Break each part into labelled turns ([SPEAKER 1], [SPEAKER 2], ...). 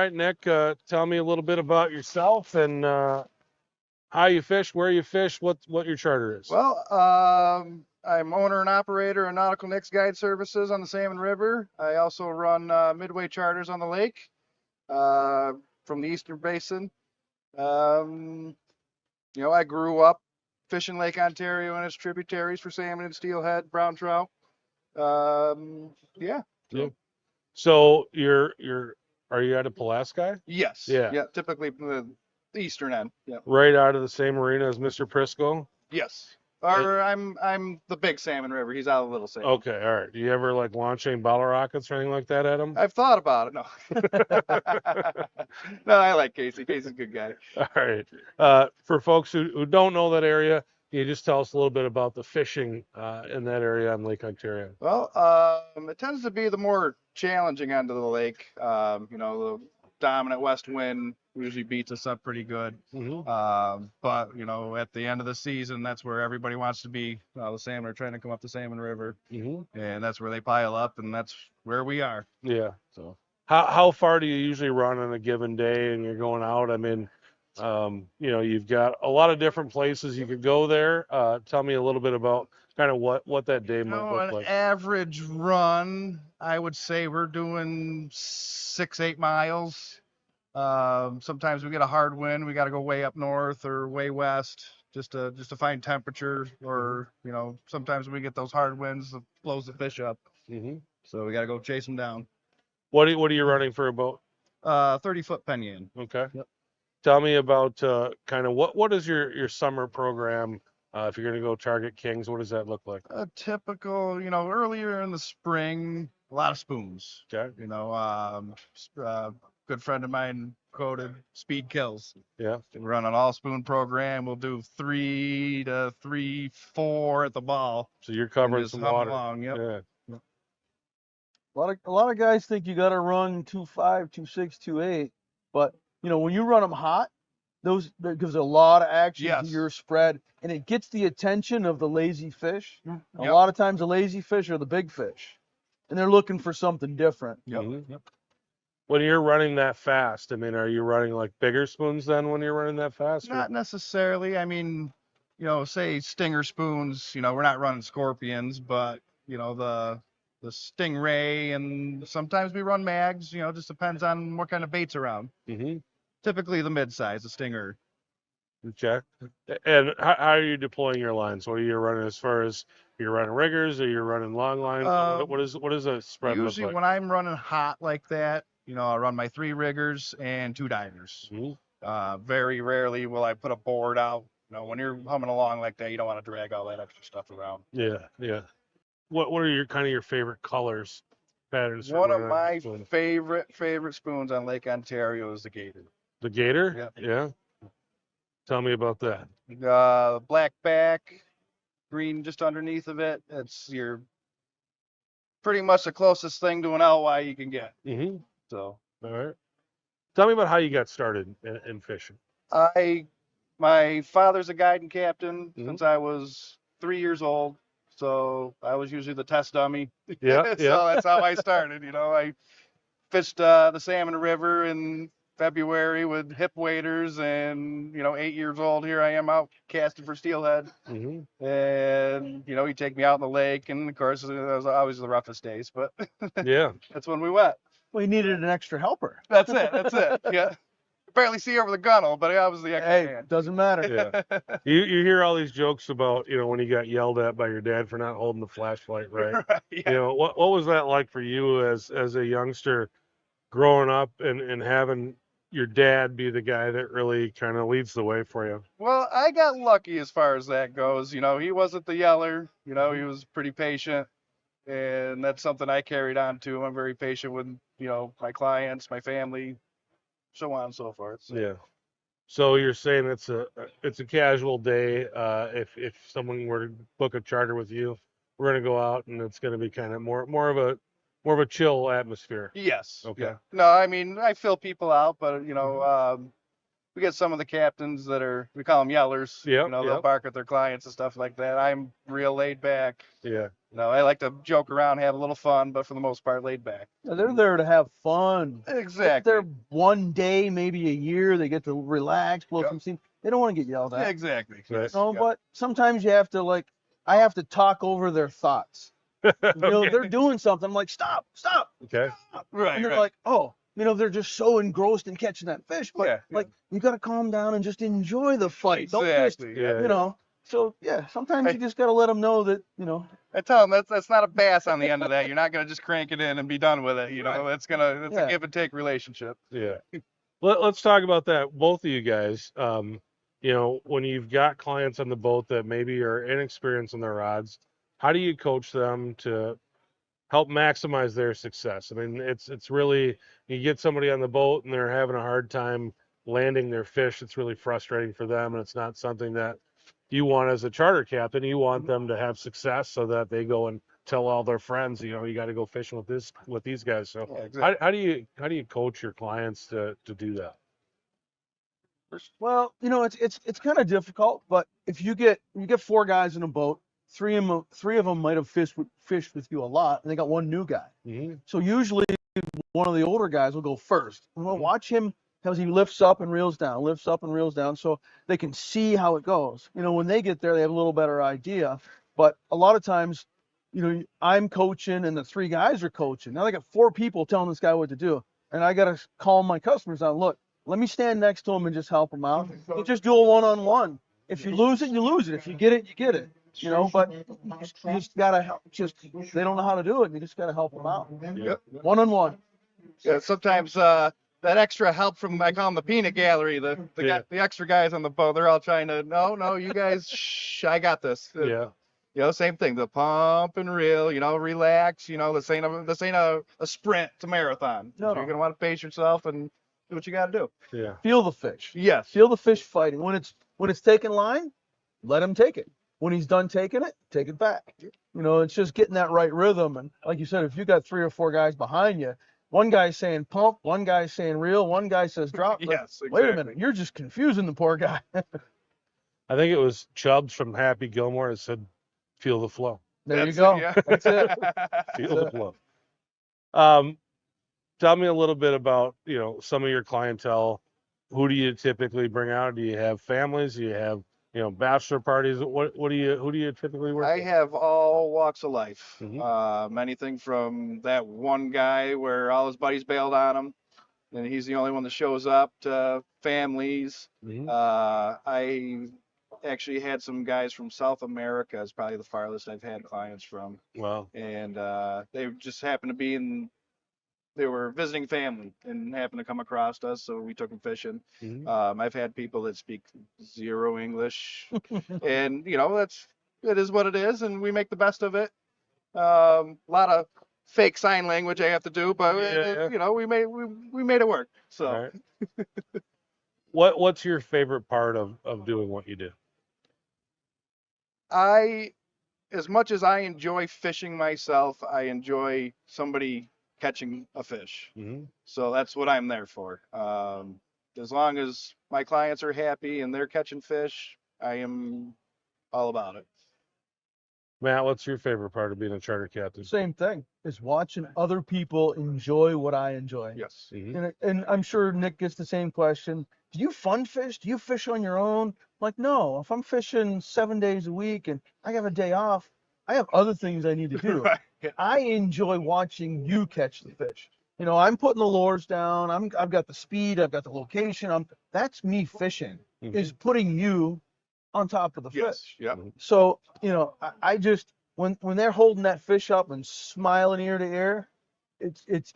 [SPEAKER 1] right, Nick, tell me a little bit about yourself and how you fish, where you fish, what your charter is.
[SPEAKER 2] Well, I'm owner and operator of Nautical Nick's Guide Services on the Salmon River. I also run Midway charters on the lake from the Eastern Basin. I grew up fishing Lake Ontario and its tributaries for salmon and steelhead, brown trout. Yeah.
[SPEAKER 1] So are you out of Pulaski?
[SPEAKER 2] Yes.
[SPEAKER 1] Yeah.
[SPEAKER 2] Yeah. Typically the eastern end. Yeah.
[SPEAKER 1] Right out of the same arena as Mr. Prisco?
[SPEAKER 2] Yes. Or I'm the big Salmon River. He's out of the little salmon.
[SPEAKER 1] Okay, all right. Do you ever like launch any bottle rockets or anything like that at him?
[SPEAKER 2] I've thought about it. No. No, I like Casey. Casey's a good guy.
[SPEAKER 1] All right. For folks who don't know that area, can you just tell us a little bit about the fishing in that area on Lake Ontario?
[SPEAKER 2] Well, it tends to be the more challenging end of the lake. The dominant west wind usually beats us up pretty good. But at the end of the season, that's where everybody wants to be. The salmon are trying to come up the Salmon River, and that's where they pile up, and that's where we are.
[SPEAKER 1] Yeah. So how far do you usually run on a given day and you're going out? I mean, you've got a lot of different places you could go there. Tell me a little bit about kind of what that day might look
[SPEAKER 2] An
[SPEAKER 1] like.
[SPEAKER 2] average run, I would say we're doing 6-8 miles. Sometimes we get a hard wind. We got to go way up north or way west just to find temperature. Or sometimes we get those hard winds that blows the fish up. So we got to go chase them down.
[SPEAKER 1] What are you running for a boat?
[SPEAKER 2] 30-foot Penyan.
[SPEAKER 1] Okay.
[SPEAKER 2] Yep.
[SPEAKER 1] Tell me about kind of what is your summer program? If you're going to go target kings, what does that look like?
[SPEAKER 2] A typical, earlier in the spring, a lot of spoons.
[SPEAKER 1] Okay.
[SPEAKER 2] Good friend of mine quoted speed kills.
[SPEAKER 1] Yeah.
[SPEAKER 2] We run an all spoon program. We'll do 3 to 4 at the ball.
[SPEAKER 1] So you're covering
[SPEAKER 2] just
[SPEAKER 1] some
[SPEAKER 2] hum
[SPEAKER 1] water.
[SPEAKER 2] along, yep.
[SPEAKER 1] Yeah.
[SPEAKER 3] A lot of guys think you got to run 2.5, 2.6, 2.8, but when you run them hot, that gives a lot of action to your spread, and it gets the attention of the lazy fish. A lot of times the lazy fish are the big fish, and they're looking for something different.
[SPEAKER 1] When you're running that fast, I mean, are you running like bigger spoons then when you're running that fast?
[SPEAKER 2] Not necessarily. I mean, say stinger spoons, we're not running scorpions, but the stingray, and sometimes we run mags, just depends on what kind of bait's around. Typically the mid-size, the stinger.
[SPEAKER 1] Okay. And how are you deploying your lines? What are you running as far as you're running riggers or you're running long lines? What is a spread look
[SPEAKER 2] Usually
[SPEAKER 1] like?
[SPEAKER 2] when I'm running hot like that, I'll run my 3 riggers and 2 divers. Very rarely will I put a board out. When you're humming along like that, you don't want to drag all that extra stuff around.
[SPEAKER 1] Yeah. What are your favorite colors, patterns?
[SPEAKER 2] One of my favorite spoons on Lake Ontario is the Gator.
[SPEAKER 1] The Gator? Yeah. Tell me about that.
[SPEAKER 2] Black back, green just underneath of it. It's pretty much the closest thing to an LY you can get. So.
[SPEAKER 1] All right. Tell me about how you got started in fishing.
[SPEAKER 2] My father's a guide and captain since I was 3 years old. So I was usually the test dummy. So that's how I started. I fished the Salmon River in February with hip waders, and 8 years old, here I am out casting for steelhead. And he'd take me out in the lake, and of course it was always the roughest days, but that's when we went.
[SPEAKER 3] Well, you needed an extra helper.
[SPEAKER 2] That's it. Yeah. Barely see over the gunnel, but I was the extra hand.
[SPEAKER 3] Doesn't matter.
[SPEAKER 1] Yeah. You hear all these jokes about, when you got yelled at by your dad for not holding the flashlight right. What was that like for you as a youngster growing up and having your dad be the guy that really kind of leads the way for you?
[SPEAKER 2] Well, I got lucky as far as that goes. He wasn't the yeller. He was pretty patient, and that's something I carried on to. I'm very patient with, my clients, my family, so on and so forth. So.
[SPEAKER 1] Yeah. So you're saying it's a casual day. If someone were to book a charter with you, we're gonna go out and it's gonna be kind of more of a chill atmosphere.
[SPEAKER 2] Yes.
[SPEAKER 1] Okay.
[SPEAKER 2] Yeah. No, I mean I fill people out, but we get some of the captains that we call them yellers. They'll bark at their clients and stuff like that. I'm real laid back.
[SPEAKER 1] Yeah.
[SPEAKER 2] No, I like to joke around, have a little fun, but for the most part, laid back.
[SPEAKER 3] Yeah, they're there to have fun.
[SPEAKER 2] Exactly.
[SPEAKER 3] They're one day, maybe a year. They get to relax, blow some steam. They don't want to get yelled at.
[SPEAKER 2] Yeah, exactly.
[SPEAKER 1] Right.
[SPEAKER 3] No, but sometimes you have to I have to talk over their thoughts. They're doing something. I'm like, stop.
[SPEAKER 1] Okay.
[SPEAKER 3] Stop.
[SPEAKER 2] Right.
[SPEAKER 3] And they're like, oh, they're just so engrossed in catching that fish. But you got to calm down and just enjoy the fight.
[SPEAKER 2] Exactly.
[SPEAKER 3] Don't just, So sometimes you just got to let them know that,
[SPEAKER 2] I tell them that's not a bass on the end of that. You're not gonna just crank it in and be done with it. It's a give and take relationship.
[SPEAKER 1] Yeah. Let's talk about that. Both of you guys. When you've got clients on the boat that maybe are inexperienced on their rods, how do you coach them to help maximize their success? I mean, it's really, you get somebody on the boat and they're having a hard time landing their fish. It's really frustrating for them, and it's not something that you want as a charter captain. You want them to have success so that they go and tell all their friends, you got to go fishing with these guys. So
[SPEAKER 2] exactly.
[SPEAKER 1] how do you coach your clients to do that?
[SPEAKER 3] Well, it's kind of difficult, but if you get 4 guys in a boat, three of them might have fished with you a lot, and they got one new guy.
[SPEAKER 1] Mm-hmm.
[SPEAKER 3] So usually one of the older guys will go first. And we'll watch him as he lifts up and reels down, so they can see how it goes. When they get there, they have a little better idea. But a lot of times, I'm coaching and the 3 guys are coaching. Now they got 4 people telling this guy what to do, and I got to calm my customers down. Look, let me stand next to him and just help him out. You just do a one-on-one. If you lose it, you lose it. If you get it, you get it. But you just gotta help. They don't know how to do it. You just gotta help them out.
[SPEAKER 2] Yep.
[SPEAKER 3] One-on-one.
[SPEAKER 2] Yeah, sometimes that extra help from, I call them the peanut gallery, the extra guys on the boat, they're all trying to, no, you guys, shh, I got this. Same thing, the pump and reel, relax, this ain't a sprint, it's a marathon.
[SPEAKER 3] No.
[SPEAKER 2] You're gonna want to pace yourself and do what you got to do.
[SPEAKER 1] Yeah.
[SPEAKER 3] Feel the fish.
[SPEAKER 2] Yes.
[SPEAKER 3] Feel the fish fighting. When it's taking line, let him take it. When he's done taking it, take it back. It's just getting that right rhythm. And like you said, if you got 3 or 4 guys behind you, one guy's saying pump, one guy's saying reel, one guy says drop.
[SPEAKER 2] Yes, exactly.
[SPEAKER 3] Wait a minute, you're just confusing the poor guy.
[SPEAKER 1] I think it was Chubbs from Happy Gilmore that said, "Feel the flow."
[SPEAKER 3] There you go. That's it.
[SPEAKER 1] Feel the flow. Tell me a little bit about some of your clientele. Who do you typically bring out? Do you have families? Do you have bachelor parties? Who do you typically work with?
[SPEAKER 2] I have all walks of life.
[SPEAKER 1] Mm-hmm.
[SPEAKER 2] Anything from that one guy where all his buddies bailed on him, and he's the only one that shows up, to families.
[SPEAKER 1] Mm-hmm.
[SPEAKER 2] I actually had some guys from South America. Is probably the farthest I've had clients from.
[SPEAKER 1] Wow.
[SPEAKER 2] And they just happened to be they were visiting family and happened to come across us, so we took them fishing.
[SPEAKER 1] Mm-hmm.
[SPEAKER 2] I've had people that speak 0 English, and it is what it is, and we make the best of it. A lot of fake sign language I have to do, but we made it work. So,
[SPEAKER 1] right. What's your favorite part of doing what you do?
[SPEAKER 2] As much as I enjoy fishing myself, I enjoy somebody catching a fish.
[SPEAKER 1] Mm-hmm.
[SPEAKER 2] So that's what I'm there for. As long as my clients are happy and they're catching fish, I am all about it.
[SPEAKER 1] Matt, what's your favorite part of being a charter captain?
[SPEAKER 3] Same thing. Is watching other people enjoy what I enjoy.
[SPEAKER 2] Yes.
[SPEAKER 1] Mm-hmm.
[SPEAKER 3] And I'm sure Nick gets the same question. Do you fun fish? Do you fish on your own? Like, no. If I'm fishing 7 days a week and I have a day off, I have other things I need to do.
[SPEAKER 2] Right.
[SPEAKER 3] I enjoy watching you catch the fish. I'm putting the lures down. I've got the speed. I've got the location. That's me fishing.
[SPEAKER 1] Mm-hmm.
[SPEAKER 3] Is putting you on top of the fish.
[SPEAKER 2] Yeah.
[SPEAKER 3] So, I just when they're holding that fish up and smiling ear to ear,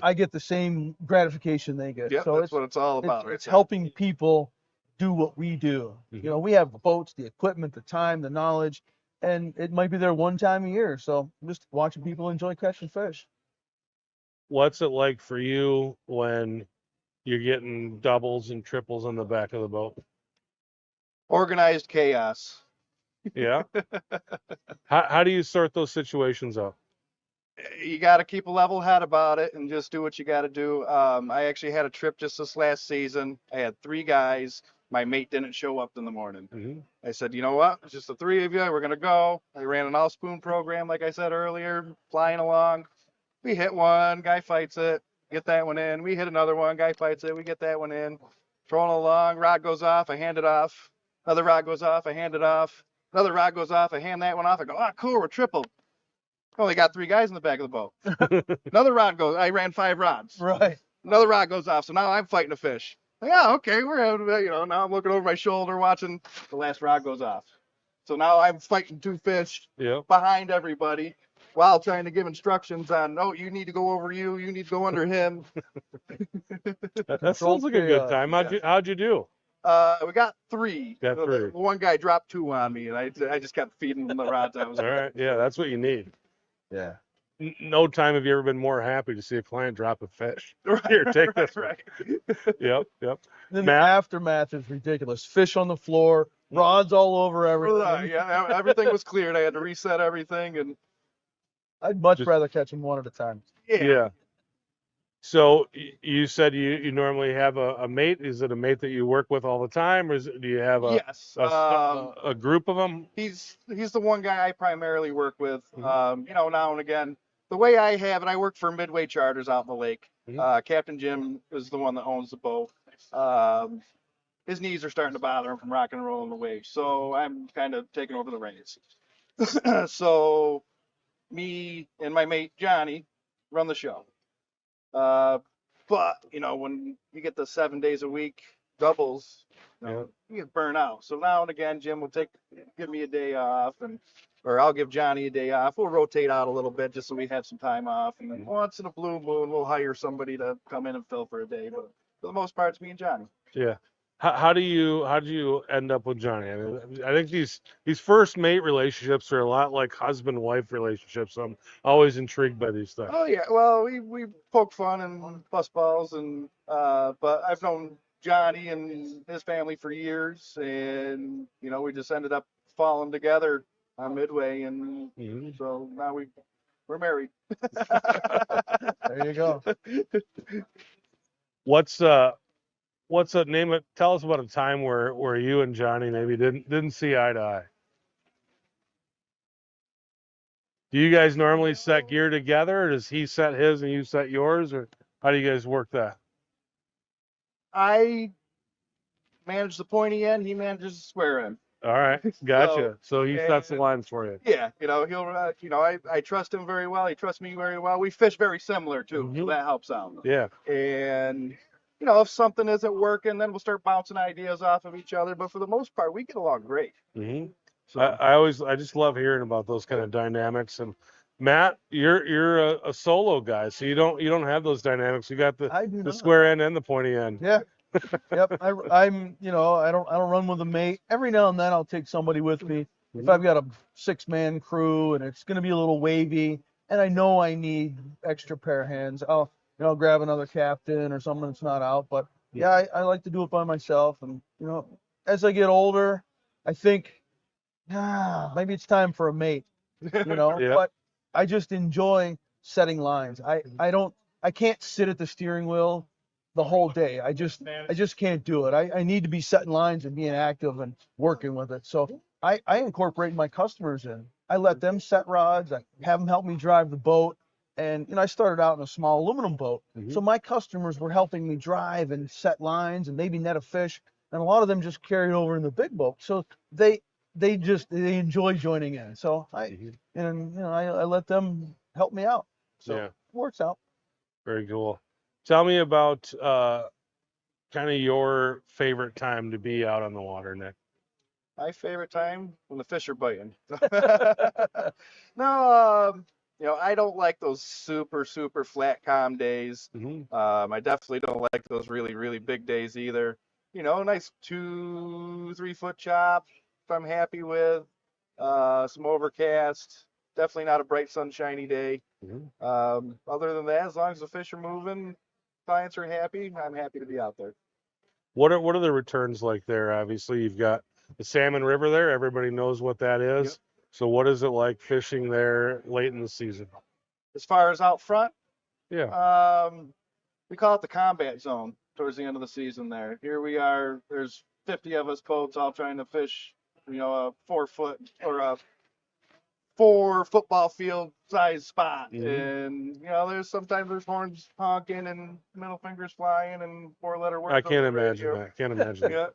[SPEAKER 3] I get the same gratification they get.
[SPEAKER 2] Yeah,
[SPEAKER 3] so
[SPEAKER 2] that's what it's all about.
[SPEAKER 3] It's helping people do what we do.
[SPEAKER 1] Mm-hmm.
[SPEAKER 3] We have the boats, the equipment, the time, the knowledge, and it might be there one time a year. So just watching people enjoy catching fish.
[SPEAKER 1] What's it like for you when you're getting doubles and triples on the back of the boat?
[SPEAKER 2] Organized chaos.
[SPEAKER 1] Yeah. How do you sort those situations out?
[SPEAKER 2] you got to keep a level head about it and just do what you got to do. I actually had a trip just this last season. I had 3 guys. My mate didn't show up in the morning. I said, you know what? It's just the 3 of you. We're going to go. I ran an all spoon program, like I said earlier, flying along. We hit one, guy fights it, get that one in. We hit another one, guy fights it, we get that one in. Throwing along, rod goes off, I hand it off. Another rod goes off, I hand it off. Another rod goes off, I hand that one off. I go, ah, cool, we're triple. Only got 3 guys in the back of the boat. Another rod goes, I ran 5 rods.
[SPEAKER 3] Right.
[SPEAKER 2] Another rod goes off, so now I'm fighting a fish. Yeah, okay, we're having, now I'm looking over my shoulder watching. The last rod goes off. So now I'm fighting 2 fish behind everybody while trying to give instructions on, oh, you need to go over you need to go under him.
[SPEAKER 1] That sounds like a good time. How'd you do?
[SPEAKER 2] We got 3.
[SPEAKER 1] Got 3.
[SPEAKER 2] The one guy dropped 2 on me, and I just kept feeding him the rods. I was
[SPEAKER 1] all right. Yeah, that's what you need.
[SPEAKER 3] Yeah.
[SPEAKER 1] No time have you ever been more happy to see a client drop a fish. Right, here, take this. Right. Yep.
[SPEAKER 3] Then the aftermath is ridiculous. Fish on the floor, rods all over everything.
[SPEAKER 2] Yeah, everything was cleared. I had to reset everything, and
[SPEAKER 3] I'd much rather catch them one at a time.
[SPEAKER 1] Yeah. So you said you normally have a mate. Is it a mate that you work with all the time, or do you have a group of them?
[SPEAKER 2] He's the one guy I primarily work with. Now and again. The way I have it, I work for Midway Charters out in the lake. Captain Jim is the one that owns the boat. His knees are starting to bother him from rocking and rolling the waves, so I'm kind of taking over the reins. So me and my mate Johnny run the show. But when you get the 7 days a week doubles, you get burnt out. So now and again, Jim will give me a day off, or I'll give Johnny a day off. We'll rotate out a little bit just so we have some time off. And then once in a blue moon, we'll hire somebody to come in and fill for a day. But for the most part, it's me and Johnny.
[SPEAKER 1] Yeah. How do you end up with Johnny? I mean, I think these first mate relationships are a lot like husband-wife relationships. I'm always intrigued by these things.
[SPEAKER 2] Oh yeah, well we poke fun and bust balls, and but I've known Johnny and his family for years, and we just ended up falling together on Midway, and so now we're married.
[SPEAKER 3] There you go.
[SPEAKER 1] What's a name it? Tell us about a time where you and Johnny maybe didn't see eye to eye. Do you guys normally set gear together, or does he set his and you set yours, or how do you guys work that?
[SPEAKER 2] I manage the pointy end, he manages the square end.
[SPEAKER 1] All right, gotcha. So he sets the lines for you.
[SPEAKER 2] Yeah, he'll I trust him very well. He trusts me very well. We fish very similar too, so that helps out.
[SPEAKER 1] Yeah.
[SPEAKER 2] And if something isn't working, then we'll start bouncing ideas off of each other. But for the most part, we get along great.
[SPEAKER 1] So I just love hearing about those kind of dynamics. And Matt, you're a solo guy, so you don't have those dynamics. You got the square end and the pointy end.
[SPEAKER 3] Yeah. Yep. I don't run with a mate. Every now and then I'll take somebody with me. If I've got a 6-man crew and it's going to be a little wavy and I know I need extra pair of hands, I'll grab another captain or someone that's not out. But yeah, I like to do it by myself. And as I get older, I think maybe it's time for a mate. But I just enjoy setting lines. I can't sit at the steering wheel the whole day. I just can't do it. I need to be setting lines and being active and working with it. So I incorporate my customers in. I let them set rods. I have them help me drive the boat. And I started out in a small aluminum boat. So my customers were helping me drive and set lines and maybe net a fish. And a lot of them just carried over in the big boat. So they enjoy joining in. So I let them help me out. So it works out.
[SPEAKER 1] Very cool. Tell me about kind of your favorite time to be out on the water, Nick.
[SPEAKER 2] My favorite time when the fish are biting. No, I don't like those super, super flat, calm days. I definitely don't like those really, really big days either. Nice 2-3 foot chop if I'm happy with. Some overcast. Definitely not a bright, sunshiny day. Other than that, as long as the fish are moving, clients are happy, I'm happy to be out there.
[SPEAKER 1] What are the returns like there? Obviously, you've got the Salmon River there. Everybody knows what that is. So what is it like fishing there late in the season?
[SPEAKER 2] As far as out front,
[SPEAKER 1] Yeah.
[SPEAKER 2] we call it the combat zone towards the end of the season there. Here we are, there's 50 of us boats all trying to fish, a 4 foot or a 4 football field size spot. And, there's horns honking and middle fingers flying and 4-letter words.
[SPEAKER 1] I can't imagine that. Can't imagine
[SPEAKER 2] Yeah.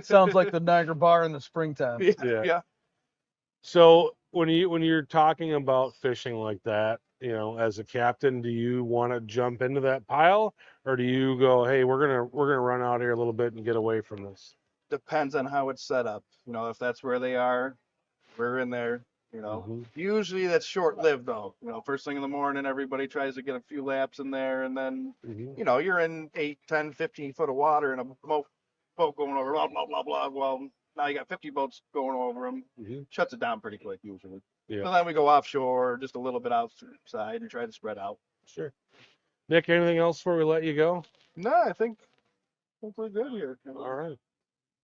[SPEAKER 3] Sounds like the Niagara Bar in the springtime.
[SPEAKER 2] Yeah.
[SPEAKER 1] So when you're talking about fishing like that, as a captain, do you want to jump into that pile, or do you go, hey, we're gonna run out here a little bit and get away from this?
[SPEAKER 2] Depends on how it's set up. If that's where they are, we're in there. Usually that's short-lived though. First thing in the morning, everybody tries to get a few laps in there, and then you're in 8, 10, 15 foot of water and a boat going over, blah blah blah blah. Well, now you got 50 boats going over them. Shuts it down pretty quick usually.
[SPEAKER 1] Yeah.
[SPEAKER 2] So then we go offshore, just a little bit outside, and try to spread out.
[SPEAKER 1] Sure. Nick, anything else before we let you go?
[SPEAKER 2] No, I think we're good here.
[SPEAKER 1] All right.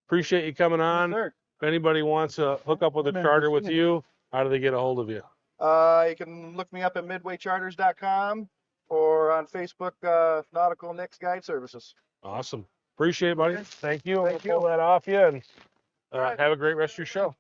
[SPEAKER 1] Appreciate you coming on.
[SPEAKER 2] Yes, sir.
[SPEAKER 1] If anybody wants to hook up with a charter with you, how do they get a hold of you?
[SPEAKER 2] You can look me up at midwaycharters.com or on Facebook, Nautical Nick's Guide Services.
[SPEAKER 1] Awesome. Appreciate it, buddy. Thank you.
[SPEAKER 2] Thank you.
[SPEAKER 1] Pull that off you, and have a great rest of your show.